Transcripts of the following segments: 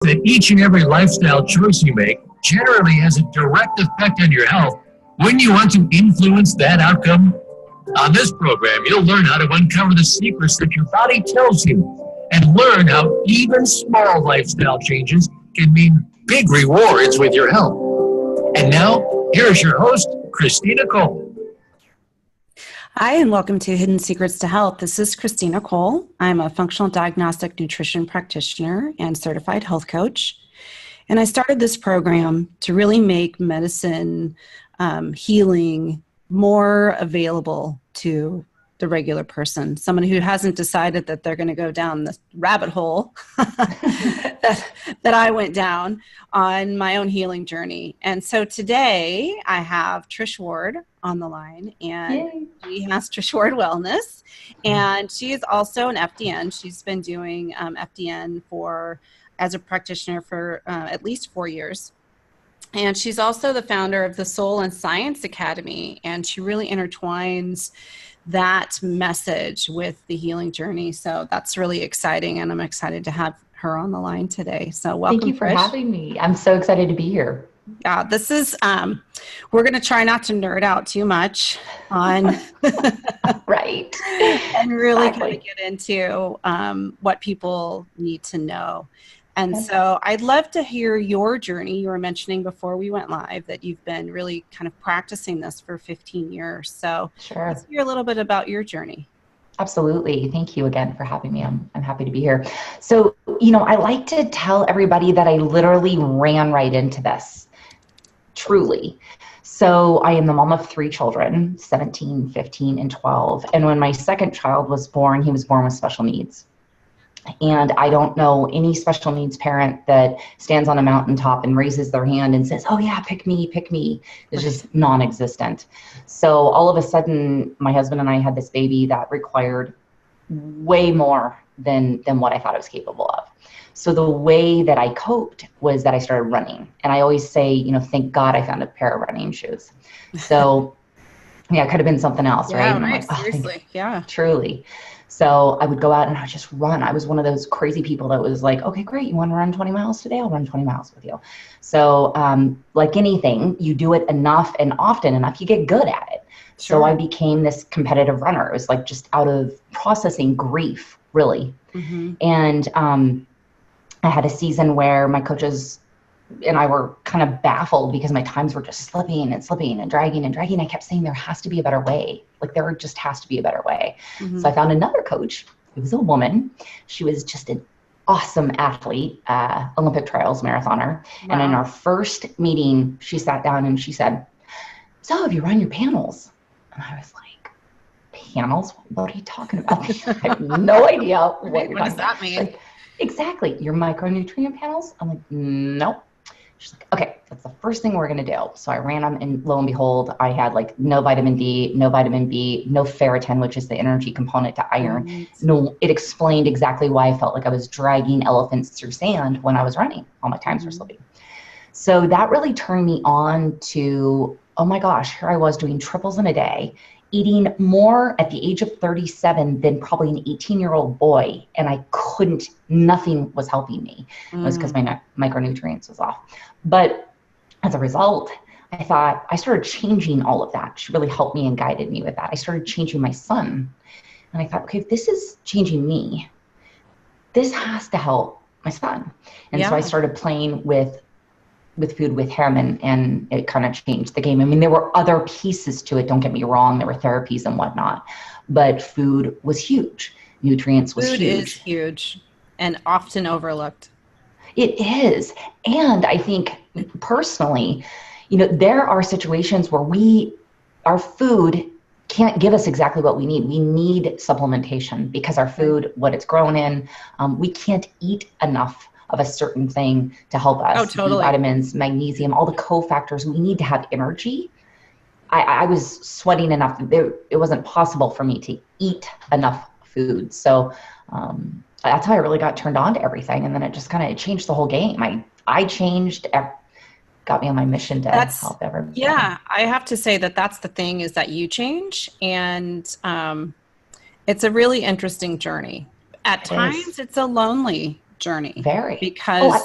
that each and every lifestyle choice you make generally has a direct effect on your health. When you want to influence that outcome, on this program, you'll learn how to uncover the secrets that your body tells you and learn how even small lifestyle changes can mean big rewards with your health. And now, here's your host, Kristina Cole. Hi, and welcome to Hidden Secrets to Health. This is Kristina Cole. I'm a functional diagnostic nutrition practitioner and certified health coach. And I started this program to really make medicine, healing more available to the regular person, someone who hasn't decided that they're going to go down this rabbit hole that I went down on my own healing journey. And so today I have Trish Ward on the line, and she has Trish Ward Wellness, and she is also an FDN. She's been doing FDN as a practitioner for at least 4 years. And she's also the founder of the Soul and Science Academy, and she really intertwines that message with the healing journey. So that's really exciting, and I'm excited to have her on the line today. So welcome. Thank you for Trish. having me. I'm so excited to be here. Yeah, this is, we're going to try not to nerd out too much on right. and really kind of get into what people need to know. And so I'd love to hear your journey. You were mentioning before we went live that you've been really kind of practicing this for 15 years. So let's hear a little bit about your journey. Absolutely. Thank you again for having me. I'm happy to be here. So, I like to tell everybody that I literally ran right into this, truly. So I am the mom of 3 children, 17, 15, and 12. And when my second child was born, he was born with special needs. And I don't know any special needs parent that stands on a mountaintop and raises their hand and says, oh yeah, pick me, pick me. It's just non-existent. So all of a sudden, my husband and I had this baby that required way more than what I thought I was capable of. So the way that I coped was that I started running. And I always say, thank God I found a pair of running shoes. So yeah, it could have been something else, right? And right. Seriously. Yeah. Truly. So I would go out and I would just run. I was one of those crazy people that was like, okay, great. You want to run 20 miles today? I'll run 20 miles with you. So like anything, you do it enough and often enough, you get good at it. Sure. So I became this competitive runner. It was like just out of processing grief, really. Mm-hmm. And I had a season where my coaches and I were kind of baffled because my times were just slipping and slipping and dragging and dragging. I kept saying there has to be a better way. Like there just has to be a better way. Mm-hmm. So I found another coach. It was a woman. She was just an awesome athlete, Olympic trials marathoner. Wow. And in our first meeting, she sat down and she said, so have you run your panels? And I was like, panels? What are you talking about? I have no idea what does that mean? Like, exactly. Your micronutrient panels? I'm like, nope. She's like, okay, that's the first thing we're going to do. So I ran them, and lo and behold, I had like no vitamin D, no vitamin B, no ferritin, which is the energy component to iron. Right. No, it explained exactly why I felt like I was dragging elephants through sand when I was running. All my times were slipping. So that really turned me on to, oh my gosh, here I was doing triples in a day, eating more at the age of 37 than probably an 18-year-old boy. And I couldn't, nothing was helping me. It was because my micronutrients was off. But as a result, I thought I started changing all of that. She really helped me and guided me with that. I started changing my son. And I thought, okay, if this is changing me, this has to help my son. And so I started playing with food with him, and it kind of changed the game. I mean, there were other pieces to it. Don't get me wrong. There were therapies and whatnot, but food was huge. Nutrients was huge. Food is huge and often overlooked. It is. And I think personally, there are situations where our food can't give us exactly what we need. We need supplementation because our food, what it's grown in, we can't eat enough of a certain thing to help us. Oh, totally. Vitamins, magnesium, all the cofactors. We need to have energy. I was sweating enough that it wasn't possible for me to eat enough food. So that's how I really got turned on to everything. And then it just kind of changed the whole game. I changed, got me on my mission to help everybody. Yeah, I have to say that's the thing, is that you change. And it's a really interesting journey. At times it's a lonely journey. Very. Because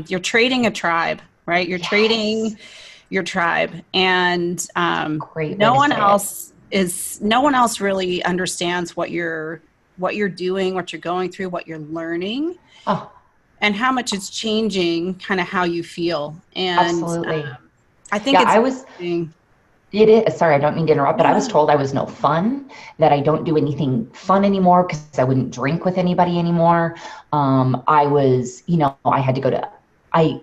you're trading a tribe, right? You're trading your tribe, and no one else really understands what you're doing, what you're going through, what you're learning, and how much it's changing kind of how you feel. And absolutely. I think it is. Sorry, I don't mean to interrupt, but I was told I was no fun, that I don't do anything fun anymore because I wouldn't drink with anybody anymore. I was, I had to go to, I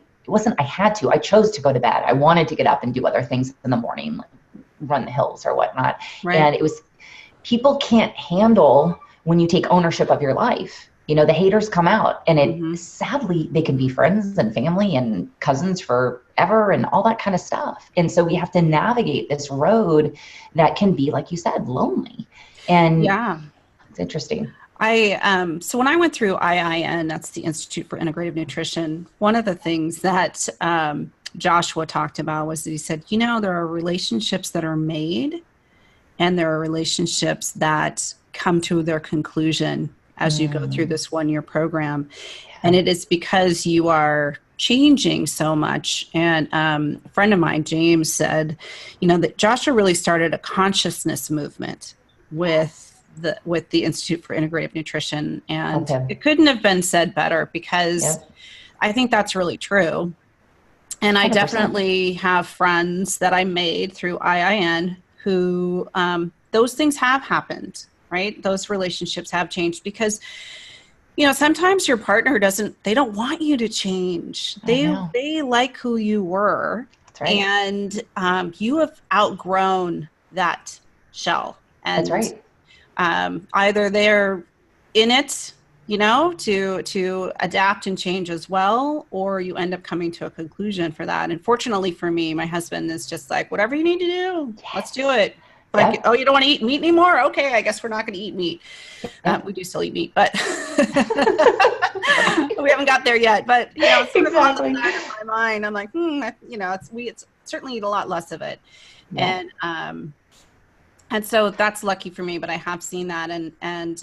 chose to go to bed. I wanted to get up and do other things in the morning, like run the hills or whatnot. Right. And people can't handle when you take ownership of your life. The haters come out, and sadly, they can be friends and family and cousins forever and all that kind of stuff. And so we have to navigate this road that can be, like you said, lonely. And it's interesting. So when I went through IIN, that's the Institute for Integrative Nutrition, one of the things that Joshua talked about was that he said, there are relationships that are made, and there are relationships that come to their conclusion as you go through this 1-year program. And it is because you are changing so much. And a friend of mine, James, said, that Joshua really started a consciousness movement with the Institute for Integrative Nutrition. And it couldn't have been said better, because I think that's really true. And I 100%. Definitely have friends that I made through IIN who those things have happened. Right? Those relationships have changed because, sometimes your partner they don't want you to change. They like who you were. That's right. And you have outgrown that shell. And, that's right. Either they're in it, to adapt and change as well, or you end up coming to a conclusion for that. And fortunately for me, my husband is just like, whatever you need to do, let's do it. Like, oh, you don't want to eat meat anymore? Okay, I guess we're not going to eat meat. We do still eat meat, but we haven't got there yet. But it's sort of on the back of my mind. I'm like, it's certainly eat a lot less of it, and so that's lucky for me. But I have seen that, and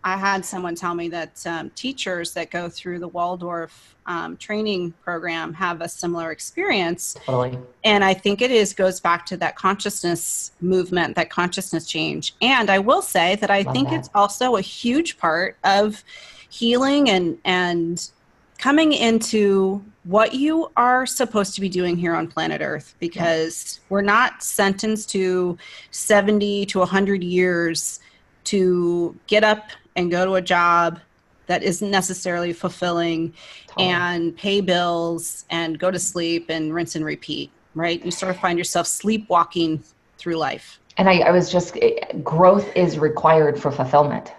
I had someone tell me that teachers that go through the Waldorf training program have a similar experience. Totally. And I think goes back to that consciousness movement, that consciousness change. And I will say that I think it's also a huge part of healing and coming into what you are supposed to be doing here on planet Earth, because we're not sentenced to 70 to 100 years to get up and go to a job that isn't necessarily fulfilling and pay bills and go to sleep and rinse and repeat, right? You sort of find yourself sleepwalking through life. And I was growth is required for fulfillment,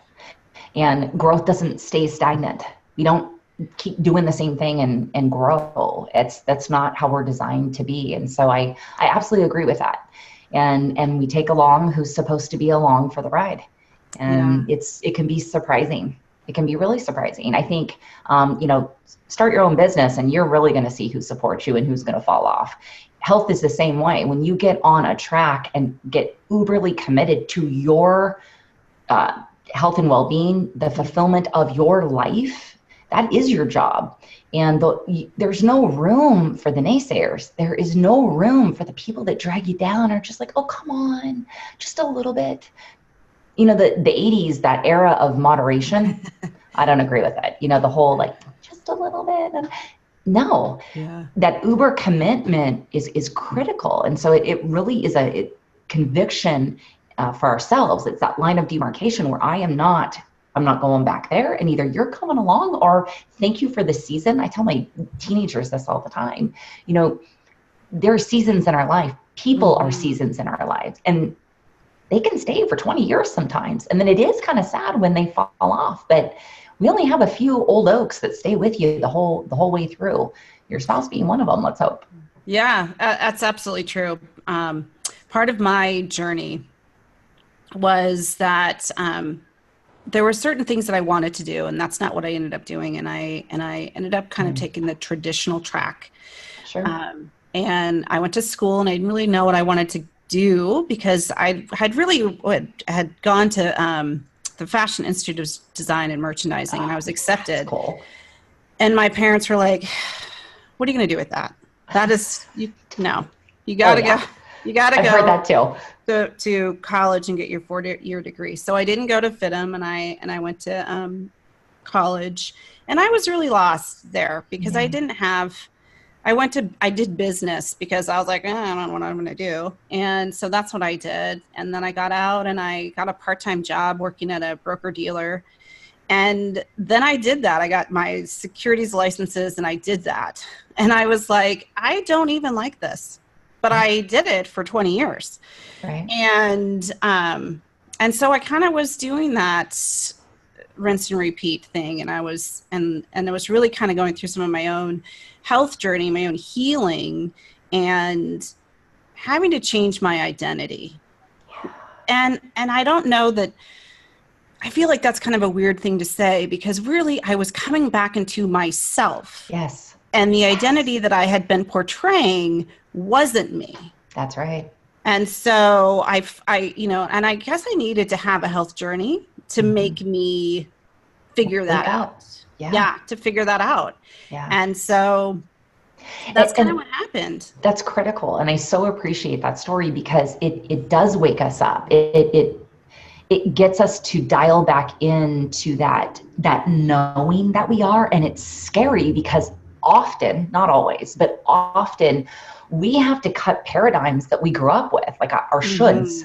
and growth doesn't stay stagnant. We don't keep doing the same thing and grow. That's not how we're designed to be. And so I absolutely agree with that. And we take along who's supposed to be along for the ride. And it can be surprising. It can be really surprising. I think, start your own business and you're really going to see who supports you and who's going to fall off. Health is the same way. When you get on a track and get uberly committed to your health and well-being, the fulfillment of your life, that is your job. And there's no room for the naysayers. There is no room for the people that drag you down or just like, oh, come on, just a little bit. The 80s, that era of moderation, I don't agree with that. The whole just a little bit. No, that uber commitment is critical. And so it really is a conviction for ourselves. It's that line of demarcation where I'm not going back there, and either you're coming along or thank you for the season. I tell my teenagers this all the time. There are seasons in our life. People are seasons in our lives, and they can stay for 20 years sometimes. And then it is kind of sad when they fall off, but we only have a few old oaks that stay with you the whole way through. Your spouse being one of them, let's hope. Yeah, that's absolutely true. Part of my journey was that there were certain things that I wanted to do, and that's not what I ended up doing. And I ended up kind of taking the traditional track. Sure. And I went to school, and I didn't really know what I wanted to do because I had gone to the Fashion Institute of Design and Merchandising, and I was accepted. Cool. And my parents were like, what are you going to do with that? That is, no, you got to go. You got to go. I've heard that too. To college and get your 4-year degree. So I didn't go to FITM, and I went to college, and I was really lost there because I didn't have, I did business because I was like, I don't know what I'm going to do. And so that's what I did. And then I got out and I got a part-time job working at a broker dealer. And then I did that. I got my securities licenses and I did that. And I was like, I don't even like this, but I did it for 20 years. Right. And so I kind of was doing that rinse and repeat thing. And I was really kind of going through some of my own health journey, my own healing, and having to change my identity. And I don't know that, I feel like that's kind of a weird thing to say because really I was coming back into myself. Yes. And the identity that I had been portraying wasn't me. That's right. And so I and I guess I needed to have a health journey to make me figure that out. Yeah, to figure that out. Yeah. And so that's kind of what happened. That's critical. And I so appreciate that story because it does wake us up. It gets us to dial back into that knowing that we are. And it's scary because often, not always, but often we have to cut paradigms that we grew up with, like our shoulds.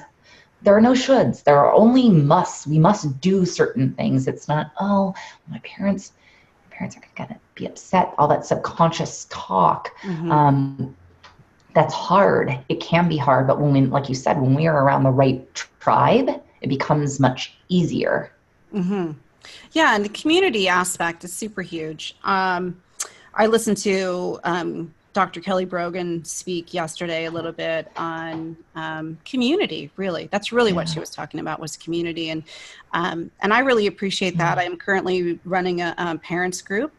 There are no shoulds. There are only musts. We must do certain things. It's not, my parents are going to be upset. All that subconscious talk. That's hard. It can be hard. But like you said, when we are around the right tribe, it becomes much easier. Yeah. And the community aspect is super huge. I listened to Dr. Kelly Brogan speak yesterday a little bit on community, really. That's really what she was talking about, was community. And I really appreciate that. I'm currently running a parents group,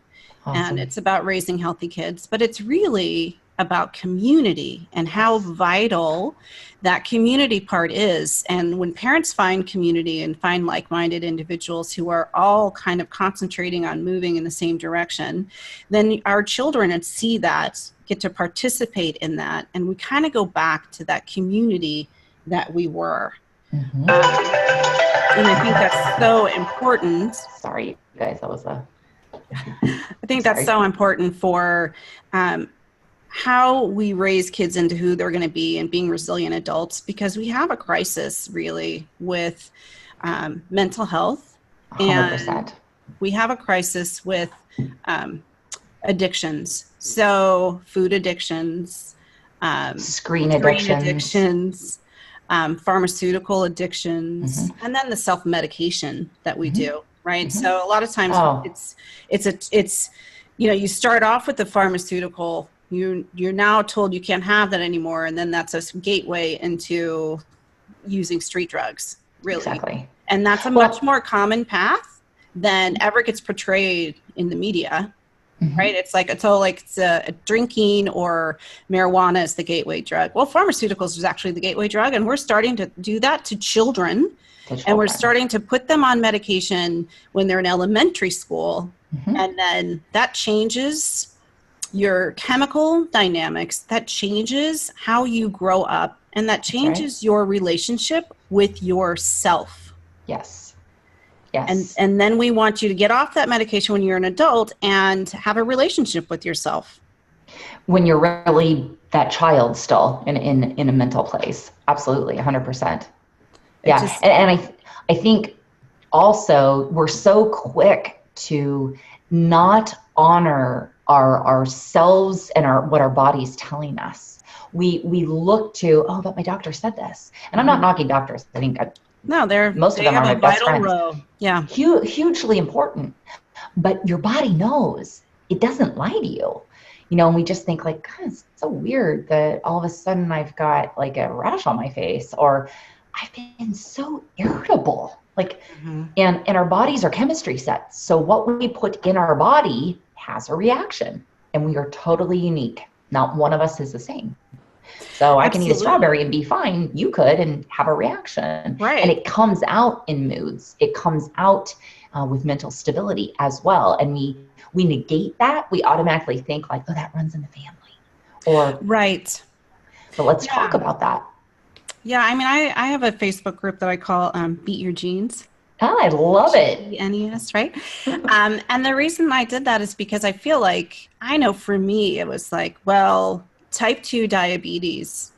and it's about raising healthy kids, but it's really about community and how vital that community part is. And when parents find community and find like-minded individuals who are all kind of concentrating on moving in the same direction, then our children see that, get to participate in that, and we kind of go back to that community that we were. And I think that's so important. Sorry, you guys, that was I think that's so important for how we raise kids into who they're going to be and being resilient adults, because we have a crisis really with mental health. 100%. And we have a crisis with addictions. So food addictions, screen addictions, pharmaceutical addictions, and then the self-medication that we do, right? So a lot of times it's you start off with the pharmaceutical, you're now told you can't have that anymore, and then that's a gateway into using street drugs, really. Exactly. And that's a much more common path than ever gets portrayed in the media. Right? It's like it's a drinking or marijuana is the gateway drug. Well, pharmaceuticals is actually the gateway drug, and we're starting to do that to children. And we're starting to put them on medication when they're in elementary school. And then that changes your chemical dynamics, that changes how you grow up, and that changes your relationship with yourself. Yes. And then we want you to get off that medication when you're an adult and have a relationship with yourself. When you're really that child still in a mental place. Absolutely. 100%. Yeah. And I think also we're so quick to not honor ourselves and what our body's telling us. We look to, but my doctor said this. And I'm not knocking doctors. I think most of them are my best friends. Role. Yeah. Hugely important. But your body knows. It doesn't lie to you. And we just think like, God, it's so weird that all of a sudden I've got like a rash on my face, or I've been so irritable. Like, and our bodies are chemistry sets. So what we put in our body has a reaction, and we are totally unique. Not one of us is the same. So I can eat a strawberry and be fine. You could and have a reaction. Right. And it comes out in moods. It comes out with mental stability as well. And we negate that. We automatically think like, oh, that runs in the family. Or right. But let's talk about that. Yeah, I mean, I have a Facebook group that I call Beat Your Genes. Oh, I love it. FDNs, right? And the reason I did that is because I feel like, I know for me, it was like, well, type 2 diabetes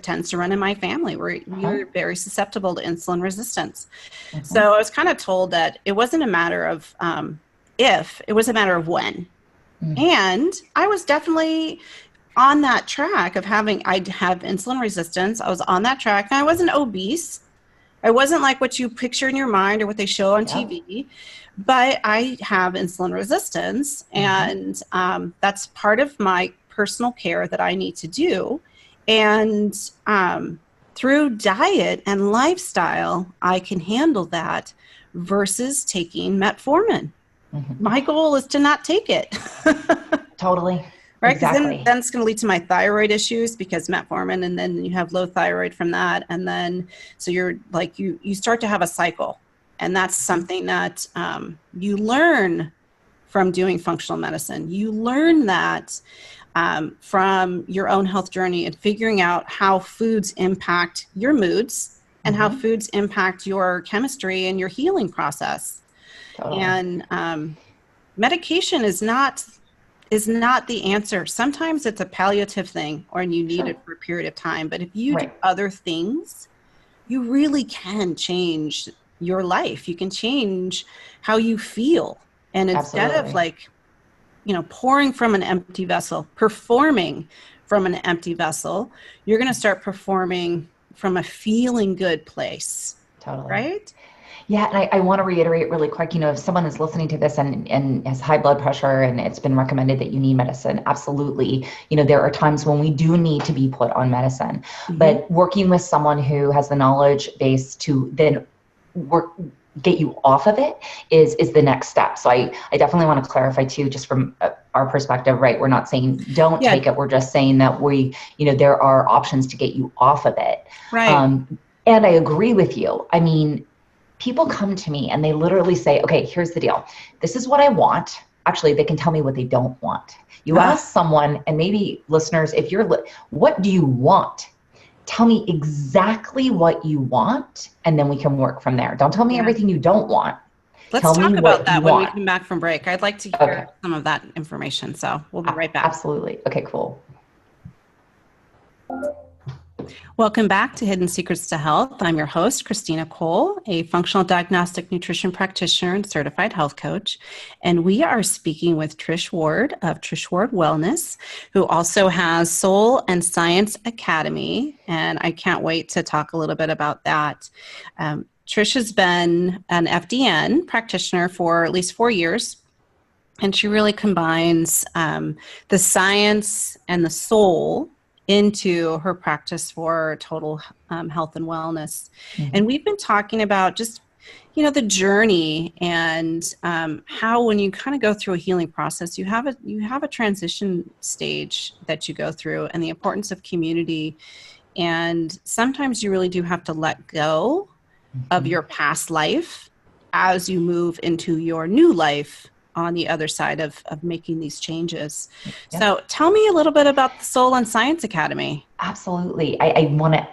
tends to run in my family. We're very susceptible to insulin resistance. So I was kind of told that it wasn't a matter of if, it was a matter of when. And I was definitely on that track of I'd have insulin resistance. I was on that track, and I wasn't obese. I wasn't like what you picture in your mind or what they show on TV, but I have insulin resistance, and that's part of my personal care that I need to do. And through diet and lifestyle, I can handle that versus taking metformin. My goal is to not take it. Totally. Right, because exactly. then it's going to lead to my thyroid issues because metformin, and then you have low thyroid from that, and then so you're like you start to have a cycle, and that's something that you learn from doing functional medicine. You learn that from your own health journey and figuring out how foods impact your moods and how foods impact your chemistry and your healing process. Totally. And medication is not the answer. Sometimes it's a palliative thing, or you need it for a period of time. But if you do other things, you really can change your life. You can change how you feel. And instead of like, pouring from an empty vessel, performing from an empty vessel, you're going to start performing from a feeling good place. Totally. Right? Yeah, and I want to reiterate really quick, if someone is listening to this and has high blood pressure and it's been recommended that you need medicine, absolutely. There are times when we do need to be put on medicine, but working with someone who has the knowledge base to then get you off of it is the next step. So I definitely want to clarify too, just from our perspective, right? We're not saying don't take it. We're just saying that there are options to get you off of it. Right. And I agree with you. I mean, people come to me and they literally say, okay, here's the deal. This is what I want. Actually, they can tell me what they don't want. You ask someone, and maybe listeners, what do you want? Tell me exactly what you want, and then we can work from there. Don't tell me everything you don't want. Let's talk about that when we come back from break. I'd like to hear some of that information. So we'll be right back. Absolutely. Okay, cool. Welcome back to Hidden Secrets to Health. I'm your host, Kristina Cole, a functional diagnostic nutrition practitioner and certified health coach. And we are speaking with Trish Ward of Trish Ward Wellness, who also has Soul and Science Academy. And I can't wait to talk a little bit about that. Trish has been an FDN practitioner for at least 4 years. And she really combines the science and the soul into her practice for total health and wellness. And we've been talking about just, the journey and how when you kind of go through a healing process, you have a transition stage that you go through, and the importance of community. And sometimes you really do have to let go of your past life as you move into your new life on the other side of making these changes. Yeah. So tell me a little bit about the Soul and Science Academy. Absolutely. I want to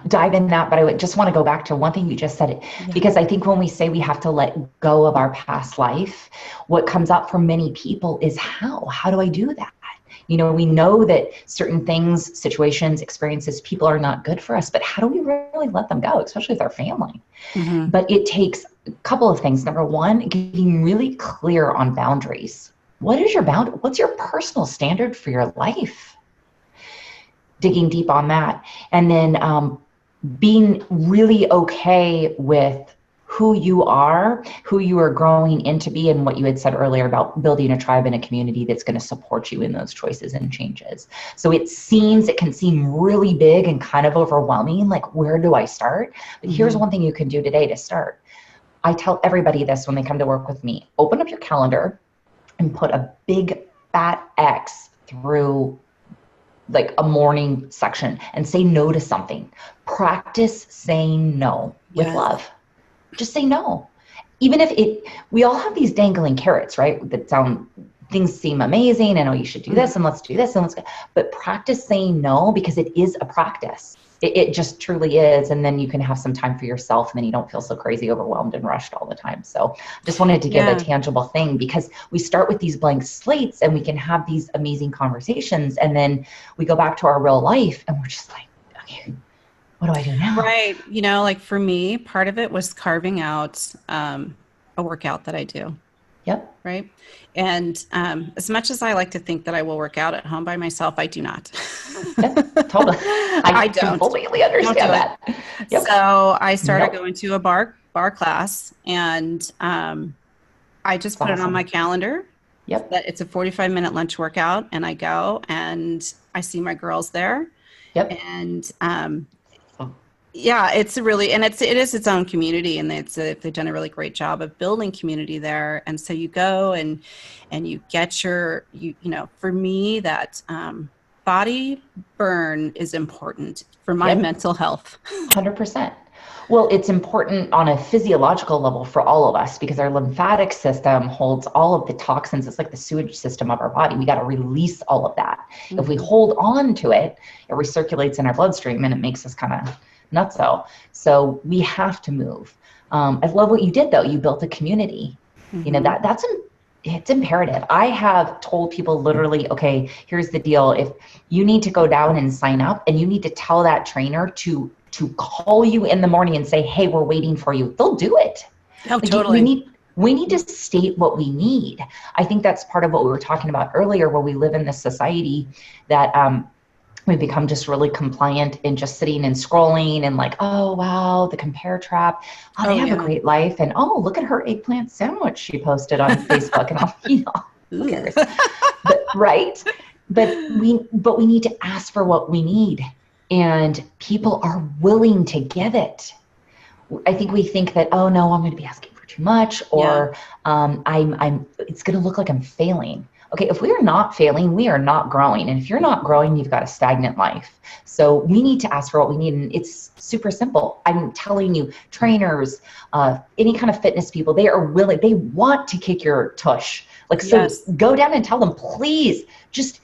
dive in that, but I would just want to go back to one thing you just said, because I think when we say we have to let go of our past life, what comes up for many people is how do I do that? We know that certain things, situations, experiences, people are not good for us, but how do we really let them go, especially with our family? But it takes a couple of things. Number one, getting really clear on boundaries. What is your boundary? What's your personal standard for your life? Digging deep on that. And then being really okay with who you are growing into be, and what you had said earlier about building a tribe and a community that's going to support you in those choices and changes. So it can seem really big and kind of overwhelming, like where do I start? But here's one thing you can do today to start. I tell everybody this when they come to work with me: open up your calendar and put a big fat X through like a morning section and say no to something. Practice saying no with love. Just say no. even if we all have these dangling carrots, right? Things seem amazing, and you should do this, and let's do this, and let's go. But practice saying no, because it is a practice. It just truly is. And then you can have some time for yourself, and then you don't feel so crazy overwhelmed and rushed all the time. So just wanted to give a tangible thing, because we start with these blank slates and we can have these amazing conversations. And then we go back to our real life and we're just like, okay, what do I do now? Right. Like for me, part of it was carving out a workout that I do. Yep. Right. And as much as I like to think that I will work out at home by myself, I do not. Yep, totally. I don't completely understand that. Yep. So I started going to a bar class, and I just put it on my calendar. Yep. That it's a 45-minute lunch workout, and I go and I see my girls there. Yep. And yeah, it is its own community, and they've done a really great job of building community there. And so you go and you get for me, that body burn is important for my mental health. 100%. Well, it's important on a physiological level for all of us, because our lymphatic system holds all of the toxins. It's like the sewage system of our body. We got to release all of that. Mm-hmm. If we hold on to it, it recirculates in our bloodstream and it makes us kind of nutso. So we have to move. I love what you did, though. You built a community. Mm-hmm. It's imperative. I have told people literally, okay, here's the deal. If you need to go down and sign up, and you need to tell that trainer to call you in the morning and say, hey, we're waiting for you, they'll do it. Oh, totally. We need to state what we need. I think that's part of what we were talking about earlier, where we live in this society that we become just really compliant in just sitting and scrolling and like, oh, wow, the compare trap. Oh, they have a great life. And oh, look at her eggplant sandwich she posted on Facebook. And who cares? Right. But we need to ask for what we need. And people are willing to give it. I think we think that, oh no, I'm going to be asking for too much, or it's going to look like I'm failing. Okay, if we are not failing, we are not growing. And if you're not growing, you've got a stagnant life. So we need to ask for what we need. And it's super simple. I'm telling you, trainers, any kind of fitness people, they are willing, they want to kick your tush. Like, so go down and tell them, please, just,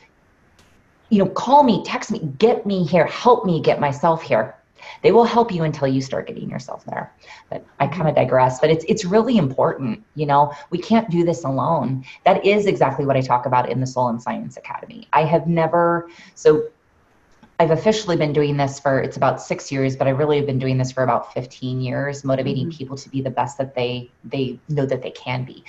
call me, text me, get me here, help me get myself here. They will help you until you start getting yourself there. But I kind of digress, but it's really important. We can't do this alone. That is exactly what I talk about in the Soul and Science Academy. I've officially been doing this it's about 6 years, but I really have been doing this for about 15 years, motivating people to be the best that they know that they can be.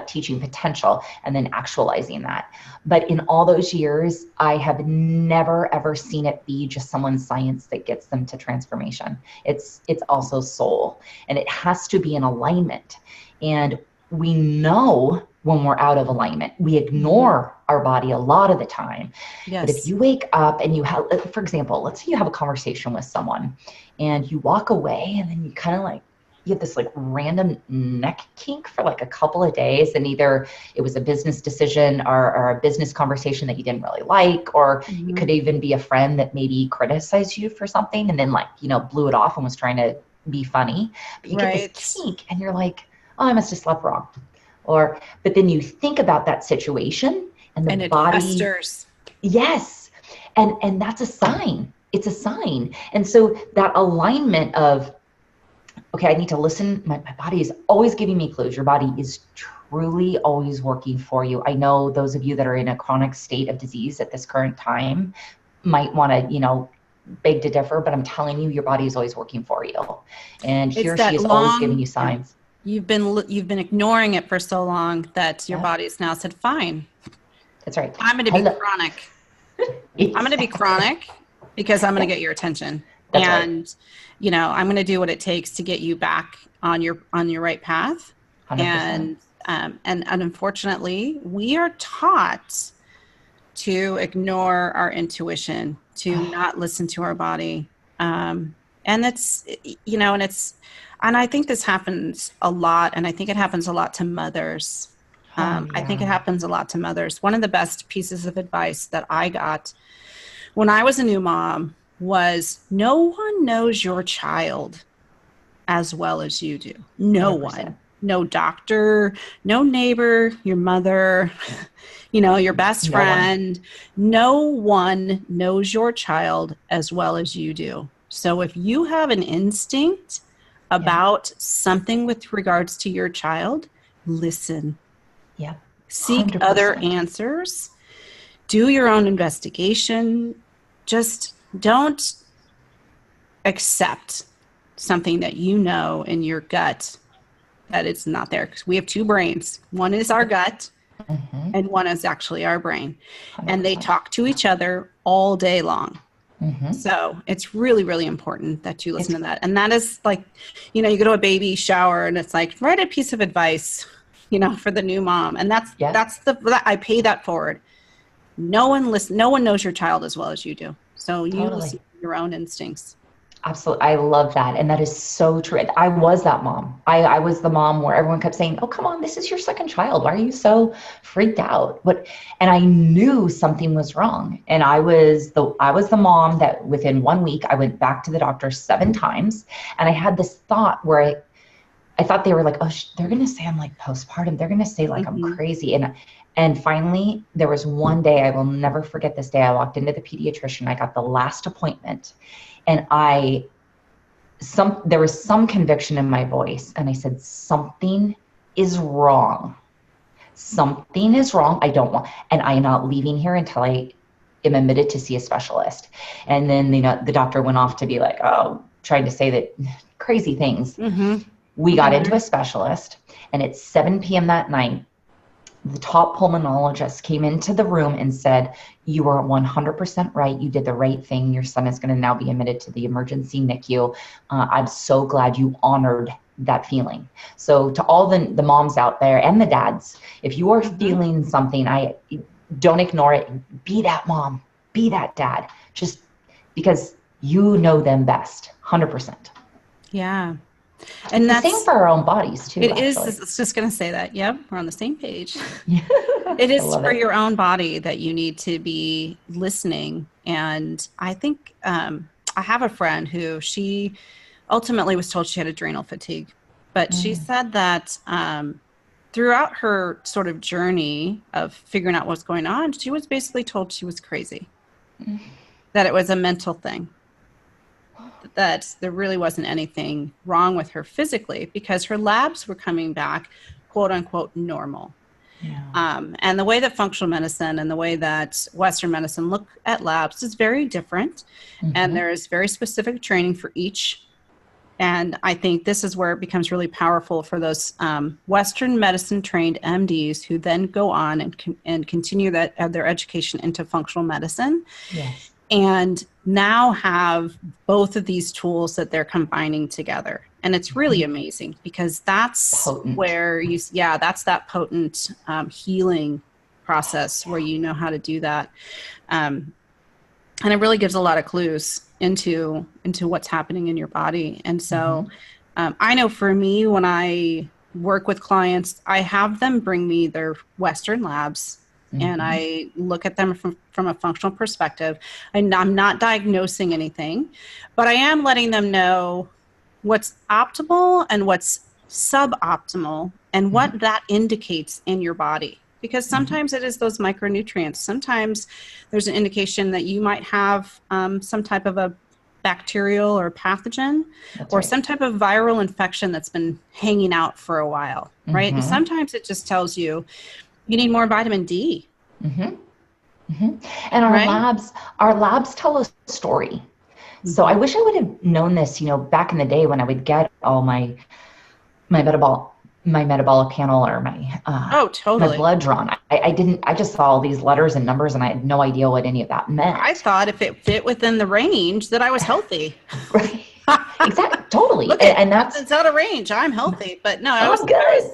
Teaching potential and then actualizing that. But in all those years, I have never, ever seen it be just someone's science that gets them to transformation. It's also soul, and it has to be in alignment. And we know when we're out of alignment, we ignore our body a lot of the time. Yes. But if you wake up and you have, for example, let's say you have a conversation with someone and you walk away, and then you kind of like, you have this like random neck kink for like a couple of days, and either it was a business decision or a business conversation that you didn't really like, or it could even be a friend that maybe criticized you for something and then blew it off and was trying to be funny. But you get this kink and you're like, oh, I must have slept wrong. But then you think about that situation and the body festers. Yes. And that's a sign. It's a sign. And so that alignment of, okay, I need to listen. My body is always giving me clues. Your body is truly always working for you. I know those of you that are in a chronic state of disease at this current time might want to, beg to differ, but I'm telling you, your body is always working for you. And he or she is always giving you signs. You've been ignoring it for so long that your body's now said, fine. That's right. I'm going to be chronic. I'm going to be chronic because I'm going to get your attention. That's right. I'm going to do what it takes to get you back on your right path. 100%. And unfortunately, we are taught to ignore our intuition, to not listen to our body. And I think this happens a lot. And I think it happens a lot to mothers. I think it happens a lot to mothers. One of the best pieces of advice that I got when I was a new mom was, no one knows your child as well as you do. No 100%. one. no doctor, no neighbor, your mother, your best friend. No one knows your child as well as you do. So if you have an instinct about something with regards to your child, listen. Yeah. Seek 100%. other answers. Do your own investigation. Just don't accept something that you know in your gut that it's not there, because we have two brains. One is our gut, and one is actually our brain. 100%. And they talk to each other all day long. So it's really, really important that you listen to that. And that is like, you go to a baby shower and it's like, write a piece of advice, for the new mom. And that's I pay that forward. No one knows your child as well as you do. So you listen to your own instincts. Absolutely. I love that. And that is so true. I was that mom. I was the mom where everyone kept saying, oh, come on, this is your second child. Why are you so freaked out? And I knew something was wrong. And I was the mom that within 1 week, I went back to the doctor 7 times. And I had this thought where I thought they were like, oh, they're going to say I'm like postpartum. They're going to say like I'm crazy. And finally, there was one day, I will never forget this day. I walked into the pediatrician. I got the last appointment. And there was some conviction in my voice. And I said, something is wrong. Something is wrong. And I'm not leaving here until I am admitted to see a specialist. And then, the doctor went off to be like, trying to say that crazy things. We got into a specialist, and at 7 p.m. that night, the top pulmonologist came into the room and said, you are 100% right. You did the right thing. Your son is going to now be admitted to the emergency NICU. I'm so glad you honored that feeling. So to all the moms out there and the dads, if you are feeling something, don't ignore it. Be that mom, be that dad, just because you know them best, 100%. Yeah. And that's the same for our own bodies too. It is. I was just going to say that. Yep. We're on the same page. It is for your own body that you need to be listening. And I think I have a friend who she ultimately was told she had adrenal fatigue, but she said that throughout her sort of journey of figuring out what's going on, she was basically told she was crazy, that it was a mental thing, that there really wasn't anything wrong with her physically because her labs were coming back, quote unquote, normal. Yeah. And the way that functional medicine and the way that Western medicine look at labs is very different. And there is very specific training for each. And I think this is where it becomes really powerful for those Western medicine trained MDs who then go on and continue their education into functional medicine. Yes. And now have both of these tools that they're combining together. And it's really amazing because that's potent. That's that potent healing process where you know how to do that. And it really gives a lot of clues into what's happening in your body. And so I know for me, when I work with clients, I have them bring me their Western labs. And I look at them from a functional perspective. And I'm not diagnosing anything, but I am letting them know what's optimal and what's suboptimal and what that indicates in your body. Because sometimes it is those micronutrients. Sometimes there's an indication that you might have some type of a bacterial or pathogen some type of viral infection that's been hanging out for a while, right? And sometimes it just tells you, you need more vitamin D. And our labs tell a story. So I wish I would have known this, back in the day when I would get all my metabolic panel or my my blood drawn. I just saw all these letters and numbers and I had no idea what any of that meant. I thought if it fit within the range that I was healthy. Right. Exactly. Totally. And it's out of range. I'm healthy, but no, I was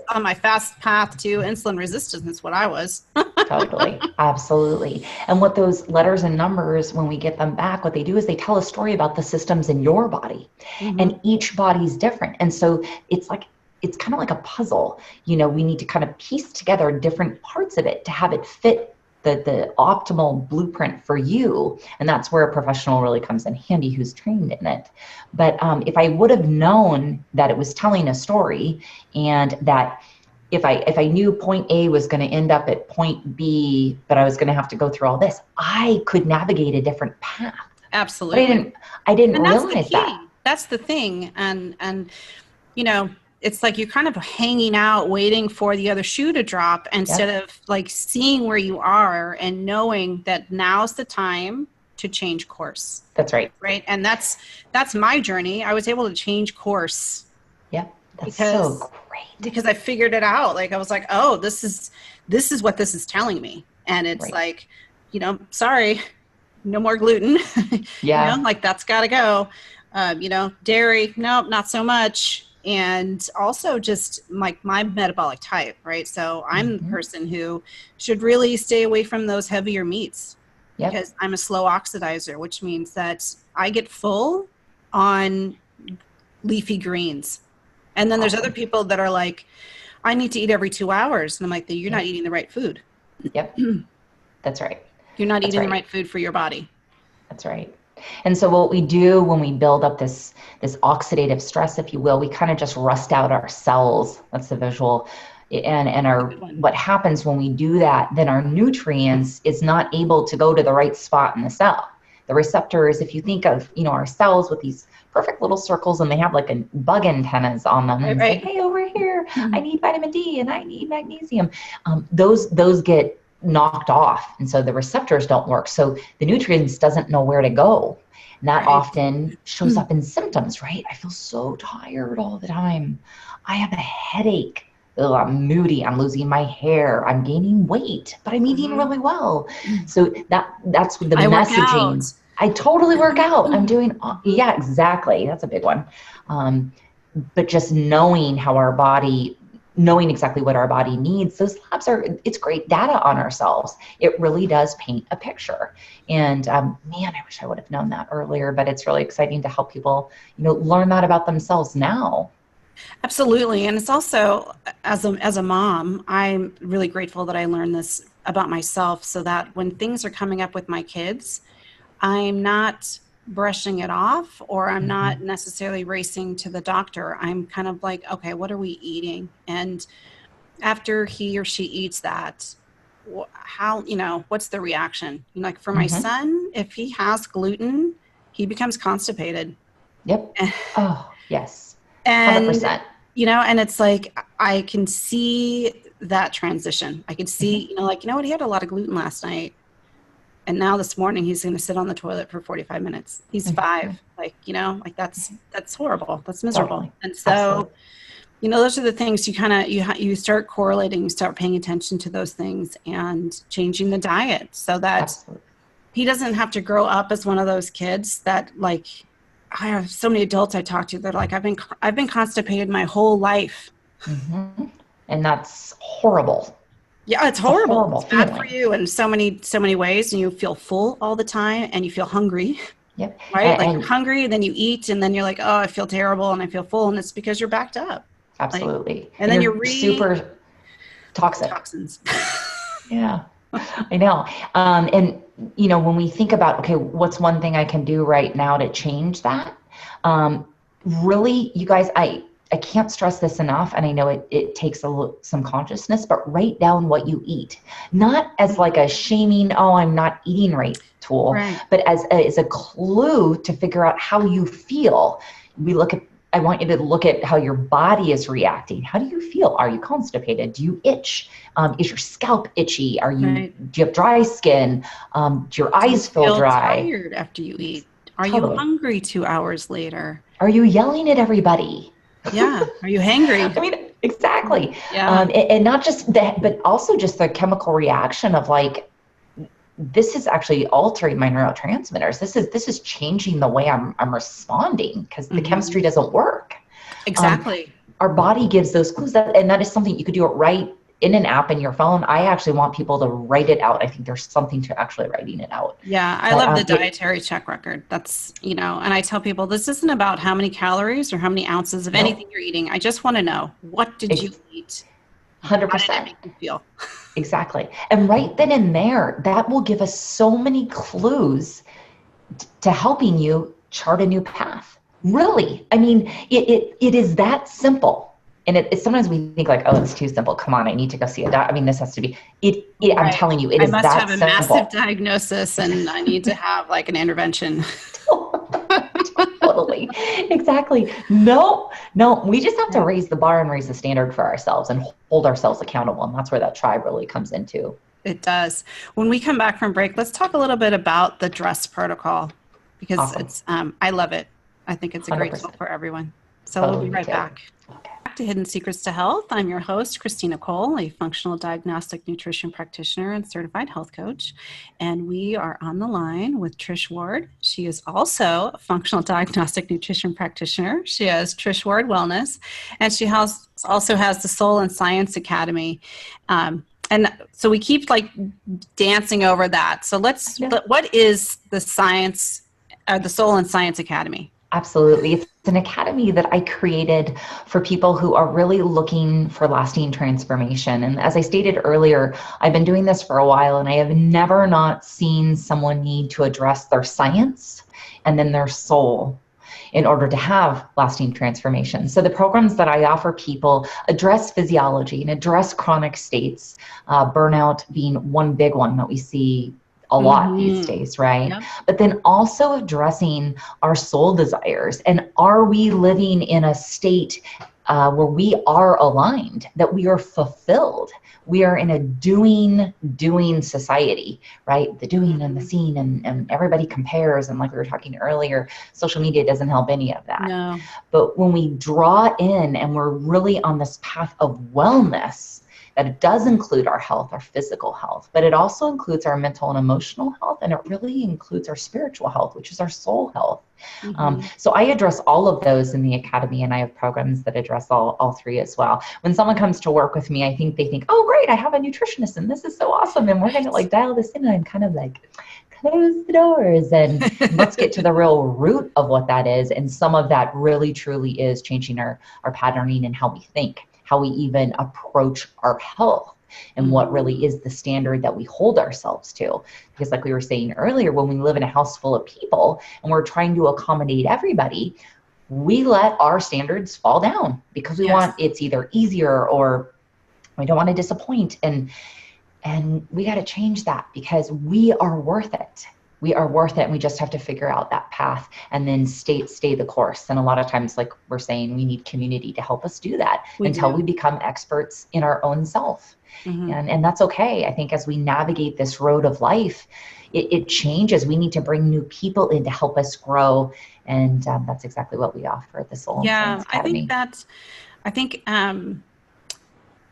on my fast path to insulin resistance. That's what I was. Totally. Absolutely. And what those letters and numbers, when we get them back, what they do is they tell a story about the systems in your body and each body's different. And so it's kind of like a puzzle. We need to kind of piece together different parts of it to have it fit the optimal blueprint for you. And that's where a professional really comes in handy who's trained in it. But if I would have known that it was telling a story, and that if I knew point A was going to end up at point B, but I was going to have to go through all this, I could navigate a different path. Absolutely. But I didn't realize that. That's the thing. And, you know, it's like you're kind of hanging out, waiting for the other shoe to drop instead of like seeing where you are and knowing that now's the time to change course. That's right. Right. And that's my journey. I was able to change course. Yeah. That's so great. Because I figured it out. Like I was like, oh, this is what this is telling me. And it's like, you know, sorry, no more gluten. Yeah. You know, like that's got to go. You know, dairy, nope, not so much. And also just like my metabolic type, right? So I'm the person who should really stay away from those heavier meats because I'm a slow oxidizer, which means that I get full on leafy greens. And then there's other people that are like, I need to eat every 2 hours. And I'm like, you're not eating the right food. Yep. That's right. You're not eating the right food for your body. That's right. And so what we do when we build up this oxidative stress, if you will, we kind of just rust out our cells. That's the visual. And what happens when we do that, then our nutrients is not able to go to the right spot in the cell. The receptors, if you think of, you know, our cells with these perfect little circles and they have like bug antennas on them. And say, hey, over here, I need vitamin D and I need magnesium. Those get knocked off. And so the receptors don't work. So the nutrients doesn't know where to go. And that often shows up in symptoms, right? I feel so tired all the time. I have a headache. Ugh, I'm moody. I'm losing my hair. I'm gaining weight, but I'm eating really well. So that's the messaging. I totally work out. I'm doing, yeah, exactly. That's a big one. But just knowing how our body, knowing exactly what our body needs, those labs it's great data on ourselves. It really does paint a picture. And man, I wish I would have known that earlier, but it's really exciting to help people, you know, learn that about themselves now. Absolutely. And it's also, as a mom, I'm really grateful that I learned this about myself so that when things are coming up with my kids, I'm not brushing it off, or I'm not necessarily racing to the doctor. I'm kind of like, okay, what are we eating? And after he or she eats that, how, you know, what's the reaction? You know, like for my son, if he has gluten, he becomes constipated. Yep. Oh, yes. 100%. And, you know, and it's like, I can see that transition. I can see, you know, like, you know what, he had a lot of gluten last night. And now this morning he's going to sit on the toilet for 45 minutes. He's 5. Like, you know, like that's horrible. That's miserable. Totally. And so, you know, those are the things you kind of, you start correlating, you start paying attention to those things and changing the diet so that he doesn't have to grow up as one of those kids that, like, I have so many adults I talk to that are like, I've been constipated my whole life. And that's horrible. Yeah, it's horrible. It's bad for you in so many ways, and you feel full all the time, and you feel hungry. Yep. Right? Like you're hungry, and then you eat, and then you're like, oh, I feel terrible, and I feel full, and it's because you're backed up. Absolutely. Like, and then you're super toxic. Toxins. Yeah, I know. And you know, when we think about, okay, what's one thing I can do right now to change that? Really, you guys, I can't stress this enough, and I know it takes some consciousness, but write down what you eat. Not as like a shaming, oh, I'm not eating right tool, but as a clue to figure out how you feel. I want you to look at how your body is reacting. How do you feel? Are you constipated? Do you itch? Is your scalp itchy? Do you have dry skin? Do your eyes feel dry? Tired after you eat? Are you hungry 2 hours later? Are you yelling at everybody? Yeah. Are you hangry? I mean, exactly. Yeah. And not just that, but also just the chemical reaction of like, this is actually altering my neurotransmitters. This is changing the way I'm responding because the chemistry doesn't work. Exactly. Our body gives those clues, and that is something you could do it right in an app in your phone. I actually want people to write it out. I think there's something to actually writing it out. Yeah, I love the dietary check record. That's, you know, and I tell people this isn't about how many calories or how many ounces of anything you're eating. I just want to know, what did you eat? 100%. How did it make you feel? Exactly. And right then and there, that will give us so many clues to helping you chart a new path. Really. I mean, it is that simple. And it sometimes we think like, oh, it's too simple. Come on, I need to go see a doctor. I mean, this has to be, Right. I'm telling you, it is that simple. I must have a massive diagnosis and I need to have like an intervention. Totally. Exactly. No, we just have to raise the bar and raise the standard for ourselves and hold ourselves accountable. And that's where that tribe really comes into. It does. When we come back from break, let's talk a little bit about the dress protocol because Awesome. it's, I love it. I think it's a great 100%. tool for everyone. So Totally, we'll be right too. back. Okay. Back to Hidden Secrets to Health. I'm your host, Kristina Cole, a functional diagnostic nutrition practitioner and certified health coach. And we are on the line with Trish Ward. She is also a functional diagnostic nutrition practitioner. She has Trish Ward Wellness, and she also has the Soul and Science Academy. And so we keep like dancing over that. So what is the science, the Soul and Science Academy? Absolutely. It's an academy that I created for people who are really looking for lasting transformation. And as I stated earlier, I've been doing this for a while and I have never not seen someone need to address their science and then their soul in order to have lasting transformation. So the programs that I offer people address physiology and address chronic states, burnout being one big one that we see a lot these days, right? Yep. But then also addressing our soul desires. And are we living in a state where we are aligned, that we are fulfilled? We are in a doing society, right? The doing and the seeing and everybody compares. And like we were talking earlier, social media doesn't help any of that. No. But when we draw in and we're really on this path of wellness, that it does include our health, our physical health, but it also includes our mental and emotional health, and it really includes our spiritual health, which is our soul health. So I address all of those in the academy, and I have programs that address all three as well. When someone comes to work with me, they think, oh, great, I have a nutritionist, and this is so awesome, and we're going to like dial this in, and I'm kind of like, close the doors and let's get to the real root of what that is. And some of that really, truly is changing our patterning and how we think, how we even approach our health, and what really is the standard that we hold ourselves to. Because like we were saying earlier, when we live in a house full of people and we're trying to accommodate everybody, we let our standards fall down because we want it's either easier or we don't want to disappoint. And we got to change that because we are worth it. We are worth it, and we just have to figure out that path and then stay the course. And a lot of times, like we're saying, we need community to help us do that until we become experts in our own self. And that's okay. I think as we navigate this road of life, it changes. We need to bring new people in to help us grow. And that's exactly what we offer at the Soul and Science Academy. I think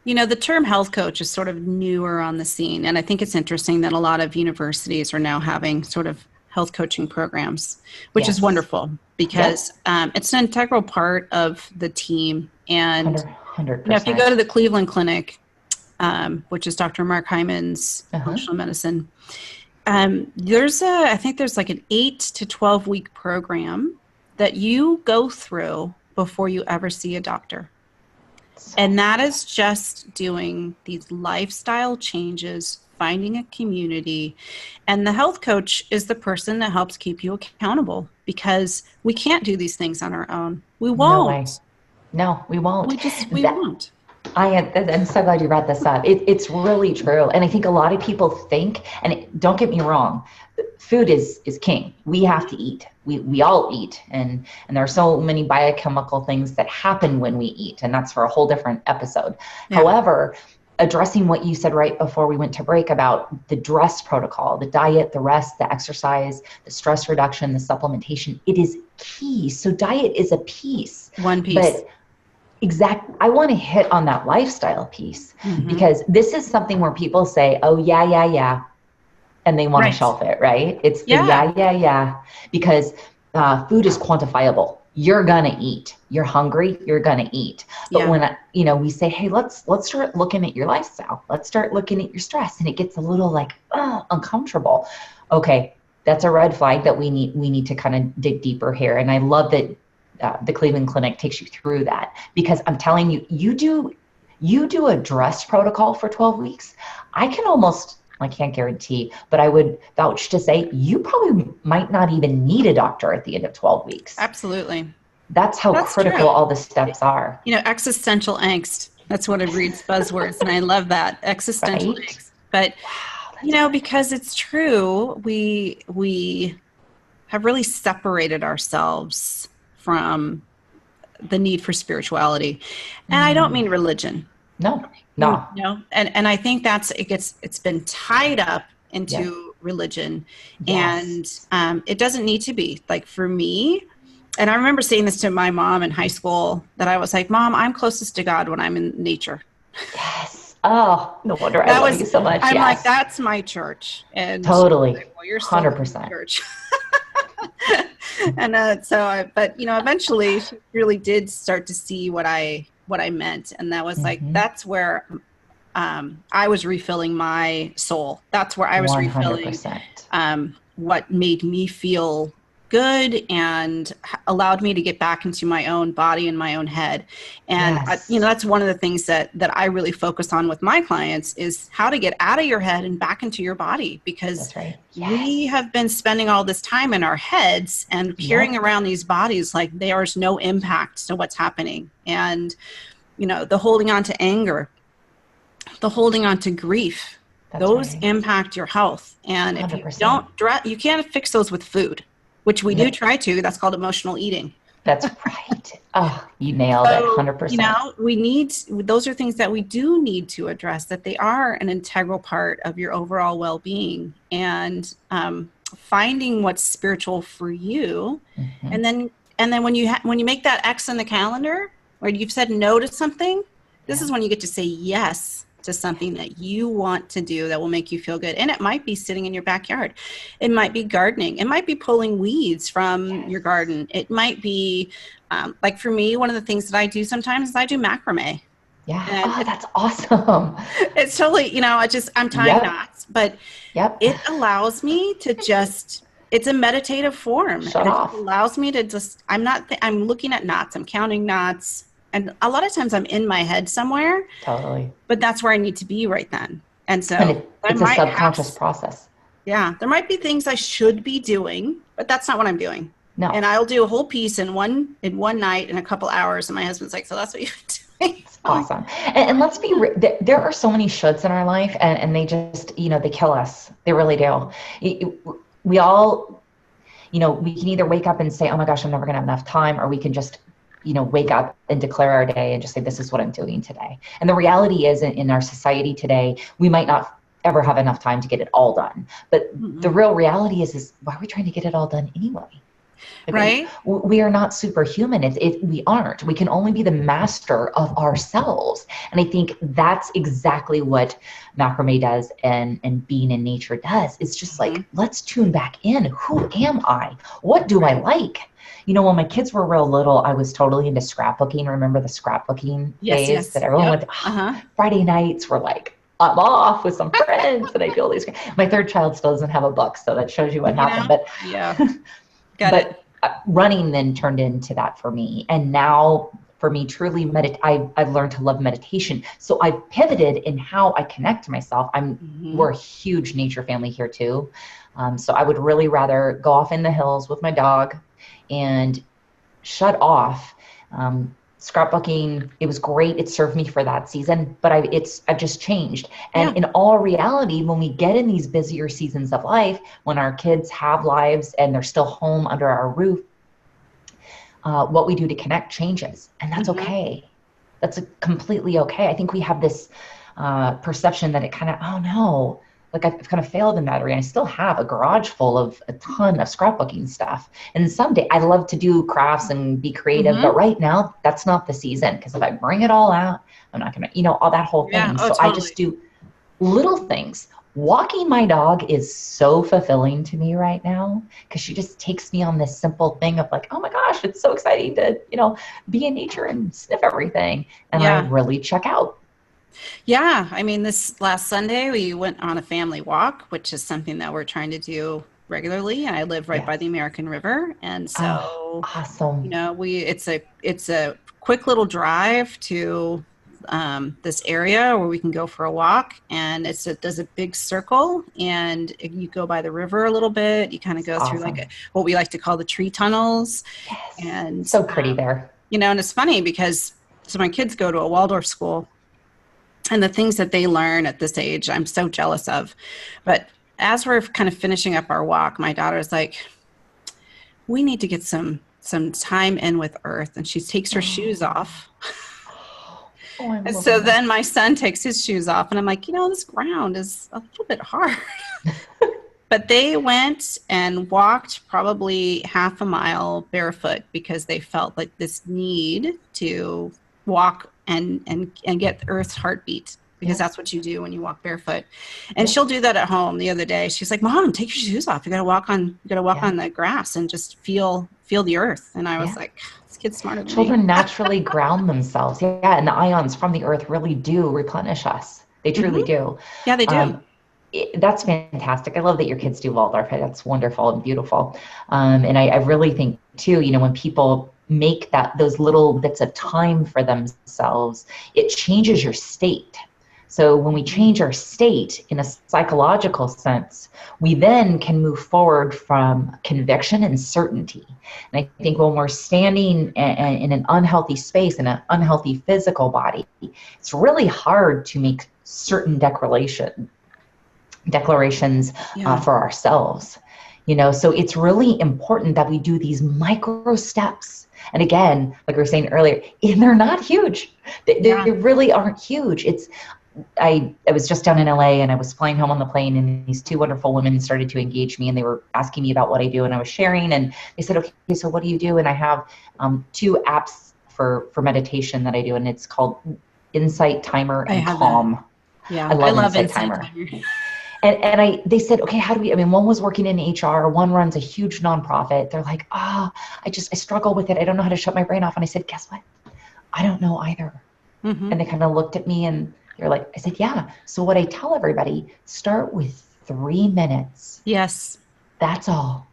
the term health coach is sort of newer on the scene. And I think it's interesting that a lot of universities are now having sort of health coaching programs, which is wonderful because it's an integral part of the team. And 100%. if you go to the Cleveland Clinic, which is Dr. Mark Hyman's functional medicine, I think there's like an 8 to 12 week program that you go through before you ever see a doctor. And that is just doing these lifestyle changes, finding a community. And the health coach is the person that helps keep you accountable because we can't do these things on our own. We won't. No, we won't. We won't. I'm so glad you brought this up. It's really true. And I think a lot of people think, and don't get me wrong, food is king. We have to eat. We all eat. And there are so many biochemical things that happen when we eat. And that's for a whole different episode. Yeah. However, addressing what you said right before we went to break about the dress protocol, the diet, the rest, the exercise, the stress reduction, the supplementation, it is key. So diet is a piece. One piece. But I want to hit on that lifestyle piece because this is something where people say, oh, yeah. And they want to shelf it, right? It's the yeah. Because food is quantifiable. You're going to eat. You're hungry. You're going to eat. But when, we say, hey, let's start looking at your lifestyle. Let's start looking at your stress. And it gets a little like, uncomfortable. Okay. That's a red flag that we need to kind of dig deeper here. And I love that the Cleveland Clinic takes you through that because I'm telling you, You do a dress protocol for 12 weeks. I can't guarantee, but I would vouch to say you probably might not even need a doctor at the end of 12 weeks. Absolutely. That's how critical true. all the steps are. Existential angst. That's what it reads buzzwords. And I love that. Existential Right? angst. But, because it's true, we have really separated ourselves from the need for spirituality. And I don't mean religion. No. And I think it's been tied up into religion. Yes. And it doesn't need to be. Like for me, and I remember saying this to my mom in high school, that I was like, Mom, I'm closest to God when I'm in nature. Yes. Oh, no wonder I love you so much. I'm like, that's my church. And totally. Like, well, you're 100%. church. And but eventually she really did start to see what I meant. And that was like, that's where I was refilling my soul. That's where I was 100%. Refilling what made me feel good and allowed me to get back into my own body and my own head. And that's one of the things that I really focus on with my clients is how to get out of your head and back into your body, because we have been spending all this time in our heads and carrying around these bodies like there's no impact to what's happening. And the holding on to anger, the holding on to grief, those impact your health. And 100%. If you don't you can't fix those with food, which we do try to. That's called emotional eating. That's right. Oh, you nailed it, 100%. Those are things that we do need to address, that they are an integral part of your overall well-being, and finding what's spiritual for you. And then when you make that X in the calendar, where you've said no to something, this is when you get to say yes to something that you want to do that will make you feel good. And it might be sitting in your backyard. It might be gardening. It might be pulling weeds from your garden. It might be, like for me, one of the things that I do sometimes is I do macrame. Yeah. And that's awesome. It's totally, I'm tying knots, but it allows me to it's a meditative form. Shut off. It allows me to I'm looking at knots, I'm counting knots. And a lot of times I'm in my head somewhere. Totally. But that's where I need to be right then. And so it's a subconscious process. Yeah. There might be things I should be doing, but that's not what I'm doing. No. And I'll do a whole piece in one night in a couple hours. And my husband's like, so that's what you're doing. It's awesome. And let's be there are so many shoulds in our life, and they just, they kill us. They really do. We all, we can either wake up and say, oh my gosh, I'm never going to have enough time, or we can just wake up and declare our day and just say, this is what I'm doing today. And the reality is in our society today, we might not ever have enough time to get it all done. But the real reality is why are we trying to get it all done anyway? Right? We are not superhuman. We aren't. We can only be the master of ourselves. And I think that's exactly what macrame does and being in nature does. It's just like, let's tune back in. Who am I? What do I like? When my kids were real little, I was totally into scrapbooking. Remember the scrapbooking days that everyone went to? Friday nights were like, I'm off with some friends and I do all these. My third child still doesn't have a book, so that shows you what happened. But running then turned into that for me. And now for me, truly, I've learned to love meditation. So I've pivoted in how I connect to myself. We're a huge nature family here too. So I would really rather go off in the hills with my dog and shut off. Scrapbooking, it was great. It served me for that season, but I've just changed. And in all reality, when we get in these busier seasons of life, when our kids have lives and they're still home under our roof, what we do to connect changes. And that's okay. That's completely okay. I think we have this perception that it kind of, oh no, like I've kind of failed in that area. I still have a garage full of a ton of scrapbooking stuff. And someday I'd love to do crafts and be creative, but right now that's not the season. Because if I bring it all out, I'm not going to, all that whole thing. So totally. I just do little things. Walking my dog is so fulfilling to me right now because she just takes me on this simple thing of like, oh my gosh, it's so exciting to, be in nature and sniff everything. And I really check out. Yeah. I mean, this last Sunday, we went on a family walk, which is something that we're trying to do regularly. And I live right by the American River. And so, awesome. it's a quick little drive to this area where we can go for a walk, and does a big circle, and you go by the river a little bit. You kind of go through like what we like to call the tree tunnels. Yes. And So pretty there. And it's funny because my kids go to a Waldorf school, and the things that they learn at this age, I'm so jealous of. But as we're kind of finishing up our walk, my daughter's like, we need to get some time in with earth. And she takes her shoes off. And so then my son takes his shoes off, and I'm like, this ground is a little bit hard. But they went and walked probably half a mile barefoot because they felt like this need to walk and get Earth's heartbeat, because that's what you do when you walk barefoot. And she'll do that at home. The other day, she's like, Mom, take your shoes off. You got to walk on the grass and just feel the earth. And I was like, this kid's smarter than me. Children naturally ground themselves. Yeah. And the ions from the earth really do replenish us. They truly do. Yeah, they do. That's fantastic. I love that your kids do Waldorf. That's wonderful and beautiful. And I really think too, when people make those little bits of time for themselves, it changes your state. So when we change our state in a psychological sense, we then can move forward from conviction and certainty. And I think when we're standing in an unhealthy space, in an unhealthy physical body, it's really hard to make certain declarations for ourselves. So it's really important that we do these micro steps. And again, like we were saying earlier, they're not huge. They really aren't huge. I was just down in LA, and I was flying home on the plane, and these two wonderful women started to engage me, and they were asking me about what I do, and I was sharing, and they said, okay, so what do you do? And I have 2 apps for meditation that I do, and it's called Insight Timer and Calm. Yeah, I love Insight Timer. And they said, okay, how do we, one was working in HR, one runs a huge nonprofit. They're like, I struggle with it. I don't know how to shut my brain off. And I said, guess what? I don't know either. Mm-hmm. And they kind of looked at me, and they're like, I said, yeah. So what I tell everybody, start with 3 minutes. Yes. That's all.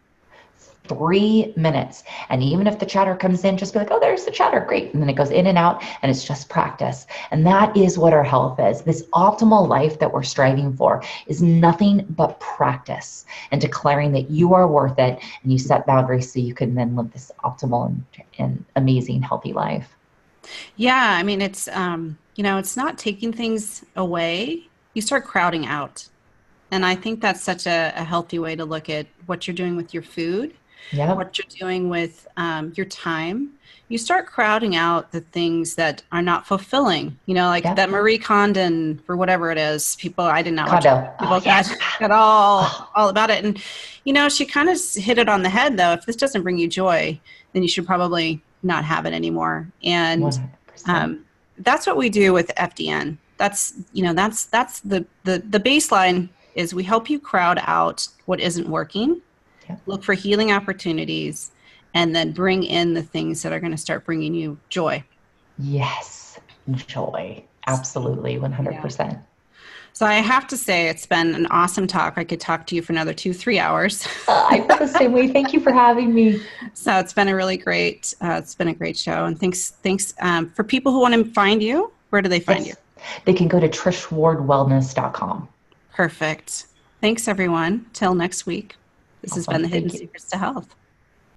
3 minutes. And even if the chatter comes in, just be like, oh, there's the chatter. Great. And then it goes in and out, and it's just practice. And that is what our health is. This optimal life that we're striving for is nothing but practice and declaring that you are worth it, and you set boundaries so you can then live this optimal and amazing, healthy life. Yeah. It's, it's not taking things away. You start crowding out. And I think that's such a healthy way to look at what you're doing with your food. Yep. What you're doing with your time. You start crowding out the things that are not fulfilling, that Marie Kondo, for whatever it is, I didn't know at all about it. And, she kind of hit it on the head, though. If this doesn't bring you joy, then you should probably not have it anymore. And that's what we do with FDN. That's the baseline is we help you crowd out what isn't working. Look for healing opportunities, and then bring in the things that are going to start bringing you joy. Yes, joy. Absolutely, 100%. Yeah. So I have to say, it's been an awesome talk. I could talk to you for another 2-3 hours. I feel the same way. Thank you for having me. So it's been a really great, it's been a great show. And thanks for people who want to find you. Where do they find you? They can go to trishwardwellness.com. Perfect. Thanks, everyone. Till next week. This has been the Hidden Secrets to Health.